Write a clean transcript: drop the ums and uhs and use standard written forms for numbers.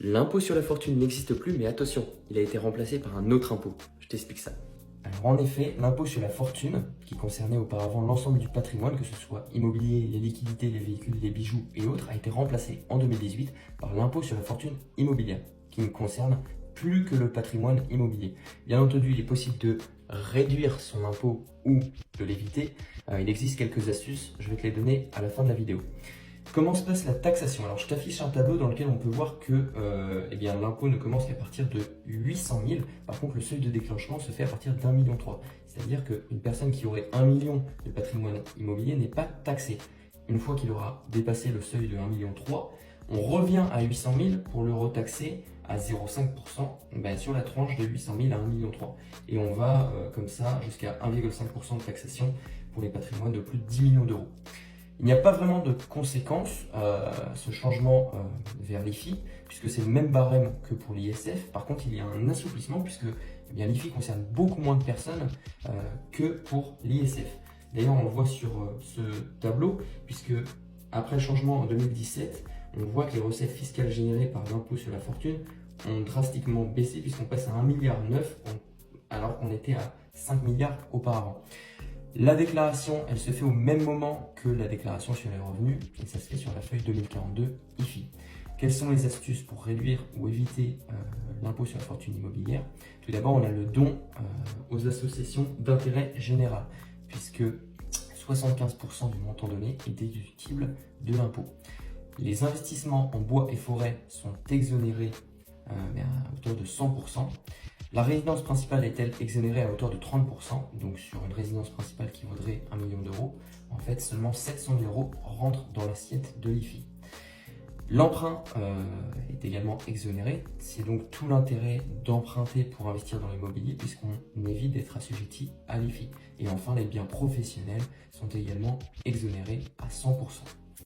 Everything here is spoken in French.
L'impôt sur la fortune n'existe plus, mais attention, il a été remplacé par un autre impôt. Je t'explique ça. Alors en effet, l'impôt sur la fortune, qui concernait auparavant l'ensemble du patrimoine, que ce soit immobilier, les liquidités, les véhicules, les bijoux et autres, a été remplacé en 2018 par l'impôt sur la fortune immobilière, qui ne concerne plus que le patrimoine immobilier. Bien entendu, il est possible de réduire son impôt ou de l'éviter. Il existe quelques astuces, je vais te les donner à la fin de la vidéo. Comment se passe la taxation? Alors je t'affiche un tableau dans lequel on peut voir que l'impôt ne commence qu'à partir de 800 000. Par contre, le seuil de déclenchement se fait à partir d'1,3 million. C'est-à-dire qu'une personne qui aurait 1 million de patrimoine immobilier n'est pas taxée. Une fois qu'il aura dépassé le seuil de 1,3 million, on revient à 800 000 pour le retaxer à 0,5% sur la tranche de 800 000 à 1,3 million. Et on va comme ça jusqu'à 1,5% de taxation pour les patrimoines de plus de 10 millions d'euros. Il n'y a pas vraiment de conséquences ce changement vers l'IFI, puisque c'est le même barème que pour l'ISF. Par contre, il y a un assouplissement, puisque l'IFI concerne beaucoup moins de personnes que pour l'ISF. D'ailleurs, on le voit sur ce tableau, puisque après le changement en 2017, on voit que les recettes fiscales générées par l'impôt sur la fortune ont drastiquement baissé, puisqu'on passe à 1,9 milliard alors qu'on était à 5 milliards auparavant. La déclaration, elle se fait au même moment que la déclaration sur les revenus et ça se fait sur la feuille 2042 IFI. Quelles sont les astuces pour réduire ou éviter l'impôt sur la fortune immobilière? Tout d'abord, on a le don aux associations d'intérêt général, puisque 75% du montant donné est déductible de l'impôt. Les investissements en bois et forêt sont exonérés à hauteur de 100%. La résidence principale est-elle exonérée à hauteur de 30%, donc sur une résidence principale qui vaudrait 1 million d'euros, en fait seulement 700 000 euros rentrent dans l'assiette de l'IFI. L'emprunt est également exonéré, c'est donc tout l'intérêt d'emprunter pour investir dans l'immobilier puisqu'on évite d'être assujetti à l'IFI. Et enfin, les biens professionnels sont également exonérés à 100%.